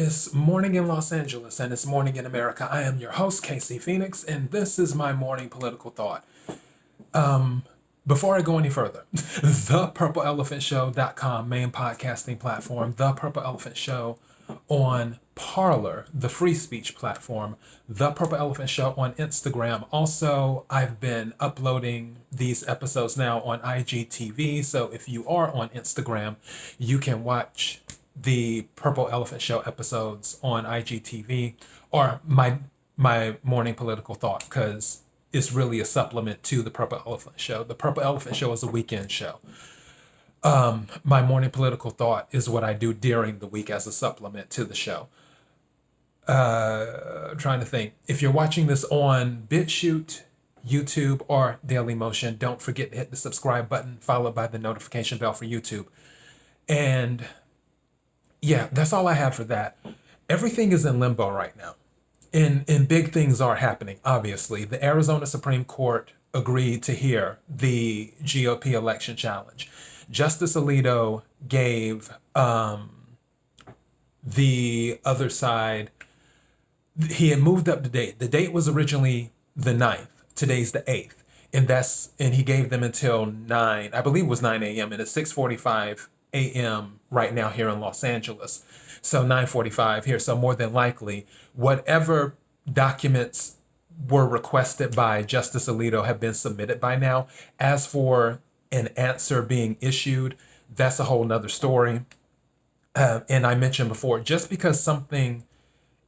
It's morning in Los Angeles and it's morning in America. I am your host, Casey Phoenix, and this is my morning political thought. Before I go any further, thepurpleelephantshow.com, main podcasting platform, The Purple Elephant Show on Parler, the free speech platform, The Purple Elephant Show on Instagram. Also, I've been uploading these episodes now on IGTV, so if you are on Instagram, you can watch the Purple Elephant Show episodes on IGTV or my morning political thought, because it's really a supplement to the Purple Elephant Show. The Purple Elephant Show is a weekend show. My morning political thought is what I do during the week as a supplement to the show. I'm trying to think. If you're watching this on BitChute, YouTube, or Dailymotion, don't forget to hit the subscribe button, followed by the notification bell for YouTube. And yeah, that's all I have for that. Everything is in limbo right now. And big things are happening, obviously. The Arizona Supreme Court agreed to hear the GOP election challenge. Justice Alito gave the other side, he had moved up the date. The date was originally the 9th. Today's the 8th. And he gave them until 9, I believe it was 9 a.m. and it's 6:45 a.m. right now here in Los Angeles. So 9:45 here. So more than likely, whatever documents were requested by Justice Alito have been submitted by now. As for an answer being issued, that's a whole nother story. And I mentioned before, just because something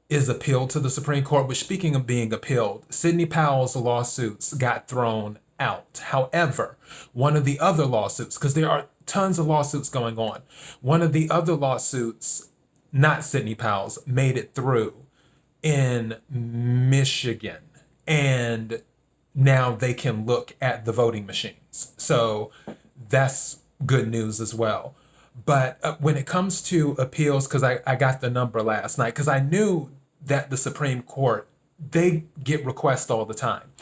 is appealed to the Supreme Court, which, speaking of being appealed, Sidney Powell's lawsuits got thrown out. However, one of the other lawsuits, because there are tons of lawsuits going on, one of the other lawsuits, not Sidney Powell's, made it through in Michigan. And now they can look at the voting machines. So that's good news as well. But when it comes to appeals, because I got the number last night, because I knew that the Supreme Court, they get requests all the time.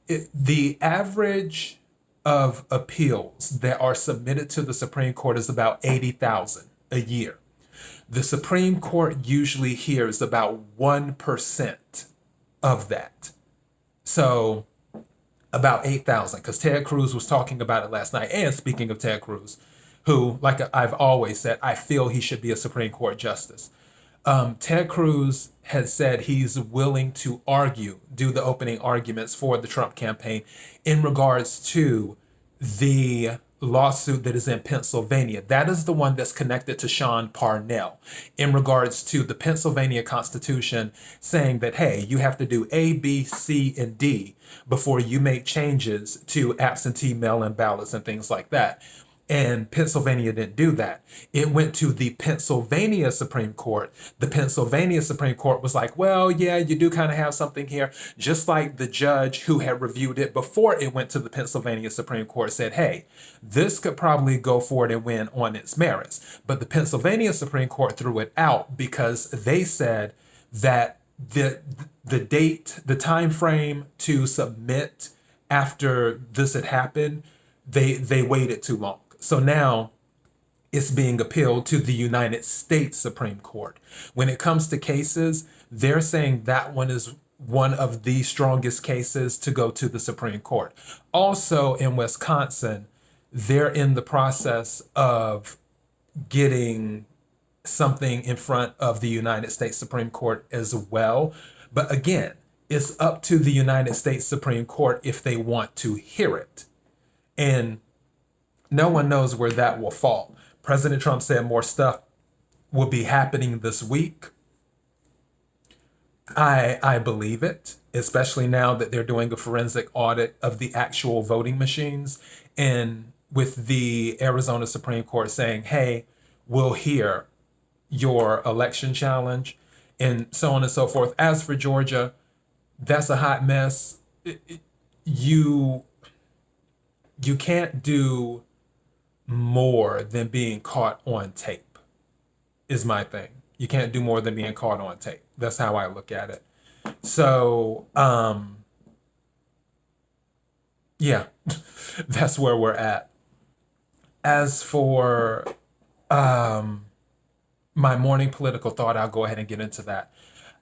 The average of appeals that are submitted to the Supreme Court is about 80,000 a year. The Supreme Court usually hears about 1% of that. So about 8,000, because Ted Cruz was talking about it last night. And speaking of Ted Cruz, who, like I've always said, I feel he should be a Supreme Court justice. Ted Cruz has said he's willing to do the opening arguments for the Trump campaign in regards to the lawsuit that is in Pennsylvania. That is the one that's connected to Sean Parnell in regards to the Pennsylvania Constitution, saying that, hey, you have to do A, B, C, and D before you make changes to absentee mail-in ballots and things like that. And Pennsylvania didn't do that. It went to the Pennsylvania Supreme Court. The Pennsylvania Supreme Court was like, well, yeah, you do kind of have something here. Just like the judge who had reviewed it before it went to the Pennsylvania Supreme Court said, hey, this could probably go forward and win on its merits. But the Pennsylvania Supreme Court threw it out because they said that the date, the time frame to submit after this had happened, they waited too long. So now it's being appealed to the United States Supreme Court. When it comes to cases, they're saying that one is one of the strongest cases to go to the Supreme Court. Also in Wisconsin, they're in the process of getting something in front of the United States Supreme Court as well. But again, it's up to the United States Supreme Court if they want to hear it. And no one knows where that will fall. President Trump said more stuff will be happening this week. I believe it, especially now that they're doing a forensic audit of the actual voting machines, and with the Arizona Supreme Court saying, hey, we'll hear your election challenge, and so on and so forth. As for Georgia, that's a hot mess. You can't do more than being caught on tape, is my thing. You can't do more than being caught on tape. That's how I look at it. So, yeah, that's where we're at. As for my morning political thought, I'll go ahead and get into that.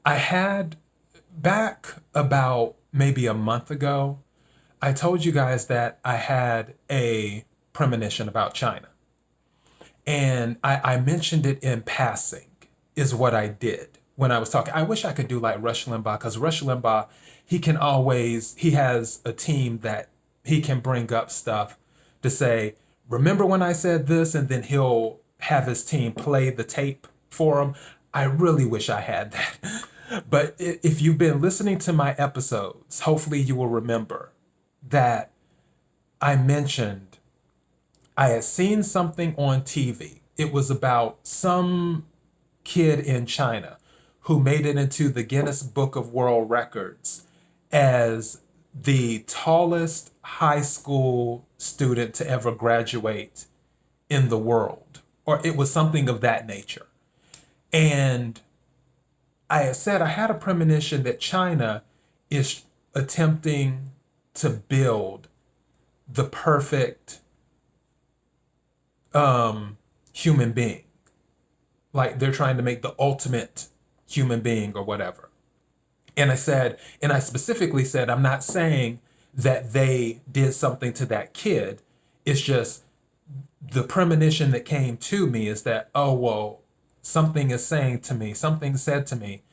I had back about maybe a month ago, I told you guys that I had a premonition about China. And I mentioned it in passing, is what I did when I was talking. I wish I could do like Rush Limbaugh, because Rush Limbaugh, he has a team that he can bring up stuff to say, remember when I said this? And then he'll have his team play the tape for him. I really wish I had that. But if you've been listening to my episodes, hopefully you will remember that I mentioned I had seen something on TV. It was about some kid in China who made it into the Guinness Book of World Records as the tallest high school student to ever graduate in the world, or it was something of that nature. And I had said I had a premonition that China is attempting to build the perfect human being. Like they're trying to make the ultimate human being or whatever. And I specifically said, I'm not saying that they did something to that kid. It's just the premonition that came to me is that, oh, well, something is saying to me, something said to me,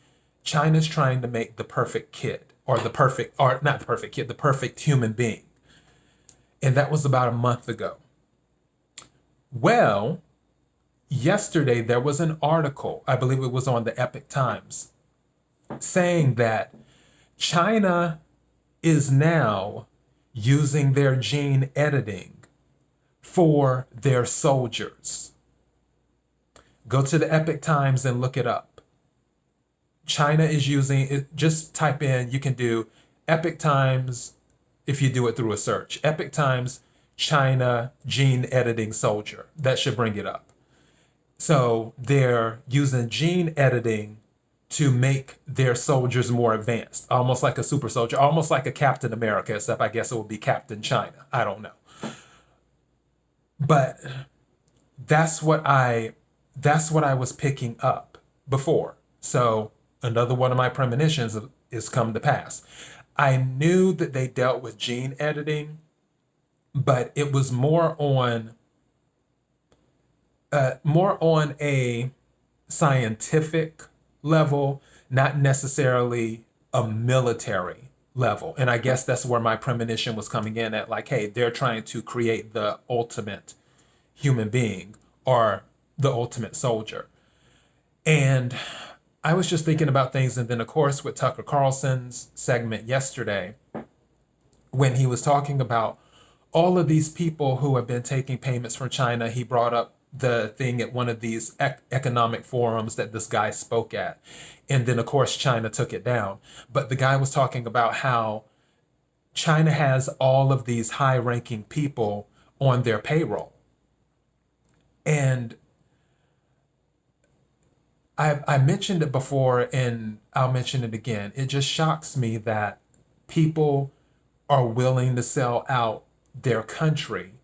China's trying to make the perfect kid, or the perfect, or not the perfect kid, the perfect human being. And that was about a month ago. Well, yesterday there was an article, I believe it was on the Epic Times, saying that China is now using their gene editing for their soldiers. Go to the Epic Times and look it up. China is using it. Just type in, you can do Epic Times if you do it through a search. Epic Times, China gene editing soldier. That should bring it up. So they're using gene editing to make their soldiers more advanced, almost like a super soldier, almost like a Captain America, except I guess it would be Captain China. I don't know. But that's what I was picking up before. So another one of my premonitions is come to pass. I knew that they dealt with gene editing, but it was more on a scientific level, not necessarily a military level. And I guess that's where my premonition was coming in at, like, hey, they're trying to create the ultimate human being or the ultimate soldier. And I was just thinking about things. And then, of course, with Tucker Carlson's segment yesterday, when he was talking about all of these people who have been taking payments from China, he brought up the thing at one of these economic forums that this guy spoke at. And then, of course, China took it down. But the guy was talking about how China has all of these high-ranking people on their payroll. And I mentioned it before, and I'll mention it again. It just shocks me that people are willing to sell out their country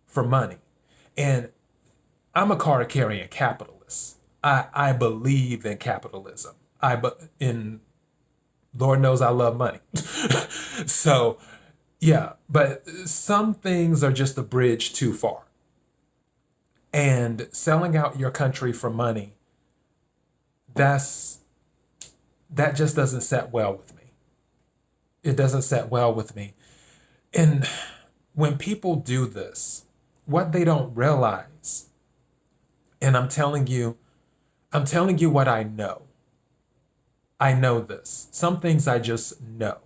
for money. And I'm a card carrying capitalist. I believe in capitalism. In Lord knows I love money. So yeah, but some things are just a bridge too far. And selling out your country for money, that just doesn't set well with me. It doesn't set well with me. And when people do this, what they don't realize, and I'm telling you what I know. I know this. Some things I just know.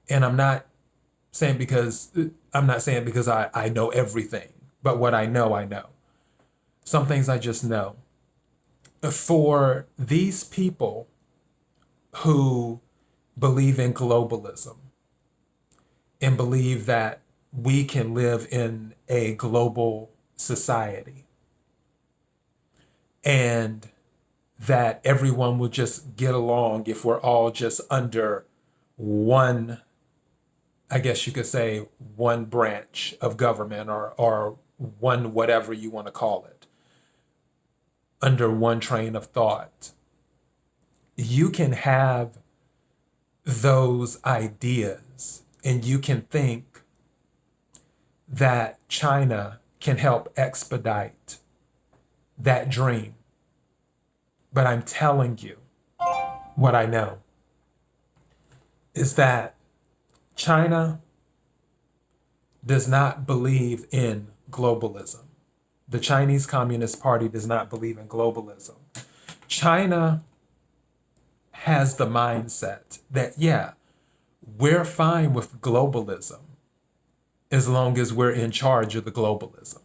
And I'm not saying because I know everything, but what I know. Some things I just know. For these people who believe in globalism and believe that we can live in a global society and that everyone will just get along if we're all just under one, I guess you could say, one branch of government or one whatever you want to call it. under one train of thought. You can have those ideas and you can think that China can help expedite that dream. But I'm telling you, what I know is that China does not believe in globalism. The Chinese Communist Party does not believe in globalism. China has the mindset that, yeah, we're fine with globalism as long as we're in charge of the globalism.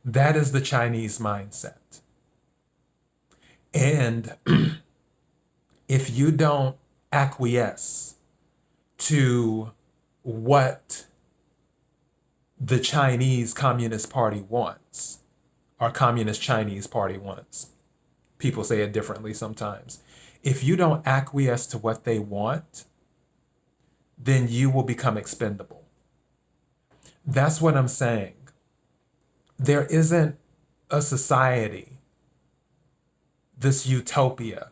That is the Chinese mindset. And if you don't acquiesce to what the Chinese Communist Party wants, or Communist Chinese Party wants, people say it differently sometimes. If you don't acquiesce to what they want, then you will become expendable. That's what I'm saying. There isn't a society, this utopia,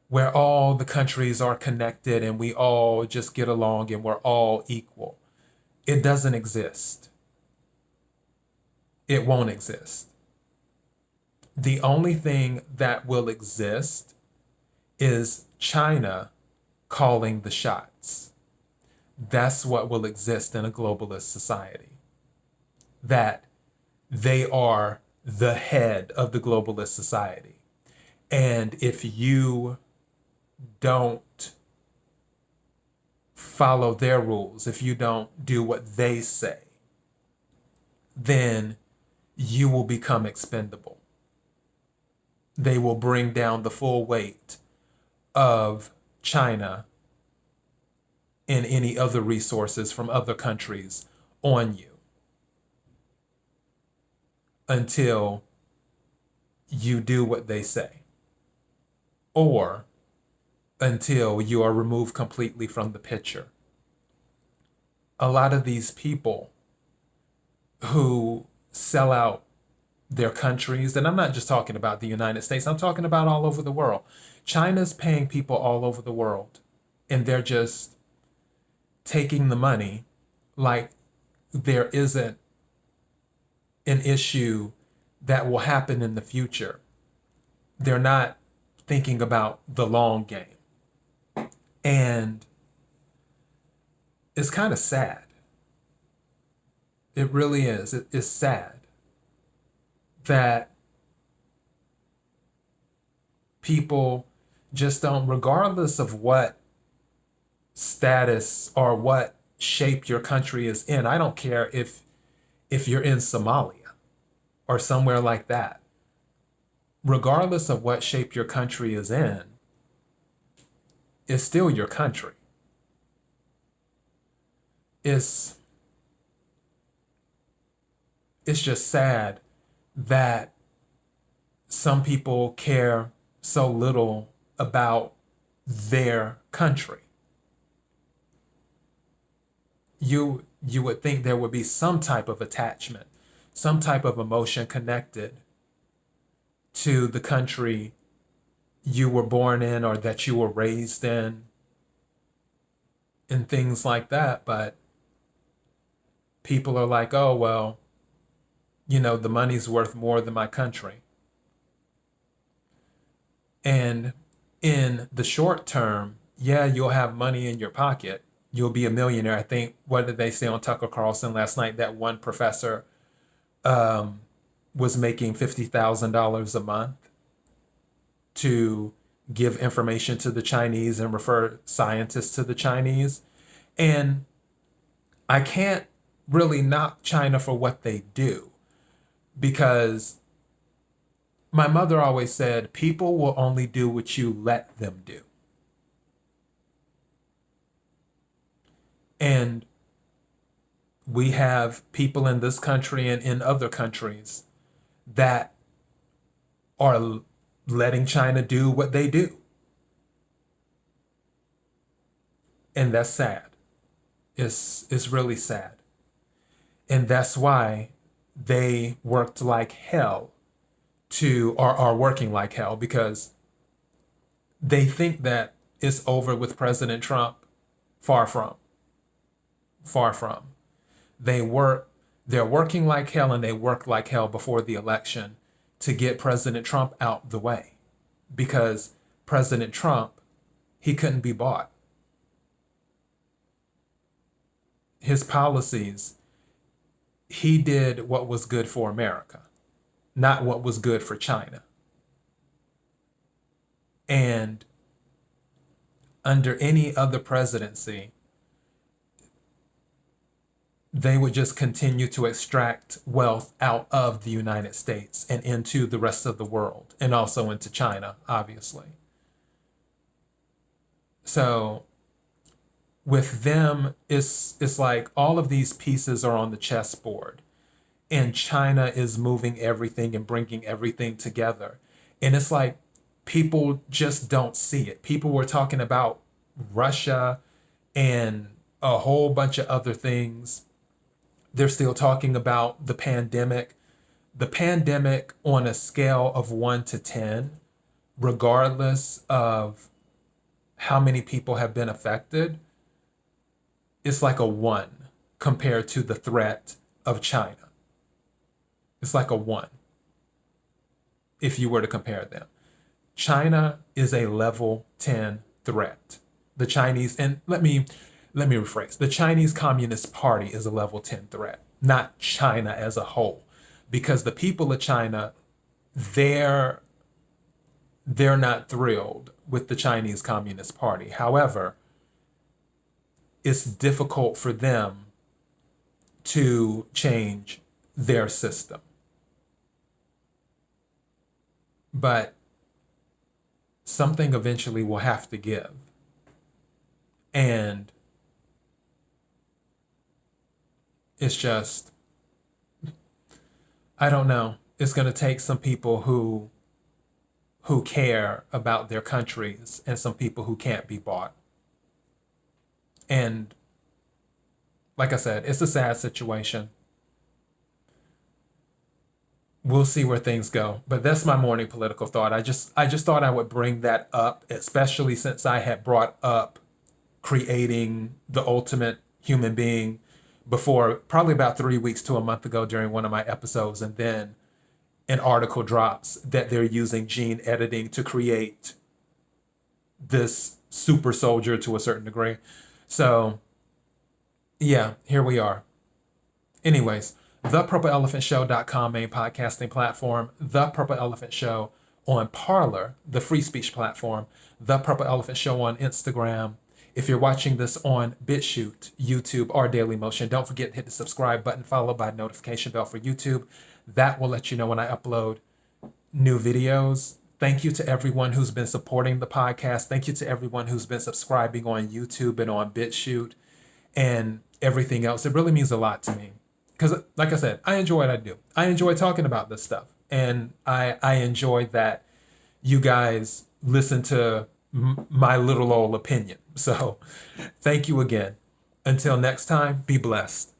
where all the countries are connected and we all just get along and we're all equal. It doesn't exist. It won't exist. The only thing that will exist is China calling the shots. That's what will exist in a globalist society. That they are the head of the globalist society. And if you don't follow their rules, if you don't do what they say, then you will become expendable. They will bring down the full weight of China and any other resources from other countries on you until you do what they say, or until you are removed completely from the picture. A lot of these people who sell out their countries, and I'm not just talking about the United States, I'm talking about all over the world. China's paying people all over the world, and they're just taking the money like there isn't an issue that will happen in the future. They're not thinking about the long game. And it's kind of sad. It really is. It's sad that people just don't, regardless of what status or what shape your country is in. I don't care if you're in Somalia or somewhere like that. Regardless of what shape your country is in, it's still your country. It's just sad that some people care so little about their country. You would think there would be some type of attachment, some type of emotion connected to the country you were born in or that you were raised in and things like that. But people are like, oh, well, the money's worth more than my country. And in the short term, yeah, you'll have money in your pocket. You'll be a millionaire. I think, what did they say on Tucker Carlson last night? That one professor was making $50,000 a month to give information to the Chinese and refer scientists to the Chinese. And I can't really knock China for what they do, because my mother always said, people will only do what you let them do. And we have people in this country and in other countries that are letting China do what they do. And that's sad. It's really sad. And that's why they worked like hell are working like hell because they think that it's over with President Trump. Far from. Far from. They work, they're working like hell and they worked like hell before the election to get President Trump out the way. Because President Trump, he couldn't be bought. His policies, he did what was good for America, not what was good for China. And under any other presidency, they would just continue to extract wealth out of the United States and into the rest of the world, and also into China, obviously. So with them, it's like all of these pieces are on the chessboard, and China is moving everything and bringing everything together. And it's like people just don't see it. People were talking about Russia and a whole bunch of other things. They're still talking about the pandemic. The pandemic on a scale of 1 to 10, regardless of how many people have been affected, it's like a 1 compared to the threat of China. It's like a 1 if you were to compare them. China is a level 10 threat. The Chinese, and let me rephrase. The Chinese Communist Party is a level 10 threat, not China as a whole. Because the people of China, they're not thrilled with the Chinese Communist Party. However, it's difficult for them to change their system. But something eventually will have to give. And it's just, I don't know. It's going to take some people who care about their countries and some people who can't be bought. And like I said, it's a sad situation. We'll see where things go. But that's my morning political thought. I just thought I would bring that up, especially since I had brought up creating the ultimate human being before, probably about 3 weeks to a month ago during one of my episodes. And then an article drops that they're using gene editing to create this super soldier to a certain degree. So yeah, here we are. Anyways, thepurpleelephantshow.com, main podcasting platform, The Purple Elephant Show on Parler, the free speech platform, The Purple Elephant Show on Instagram. If you're watching this on BitChute, YouTube, or Dailymotion, don't forget to hit the subscribe button followed by notification bell for YouTube. That will let you know when I upload new videos. Thank you to everyone who's been supporting the podcast. Thank you to everyone who's been subscribing on YouTube and on BitChute and everything else. It really means a lot to me. Because like I said, I enjoy what I do. I enjoy talking about this stuff. And I enjoy that you guys listen to my little old opinion. So thank you again. Until next time, be blessed.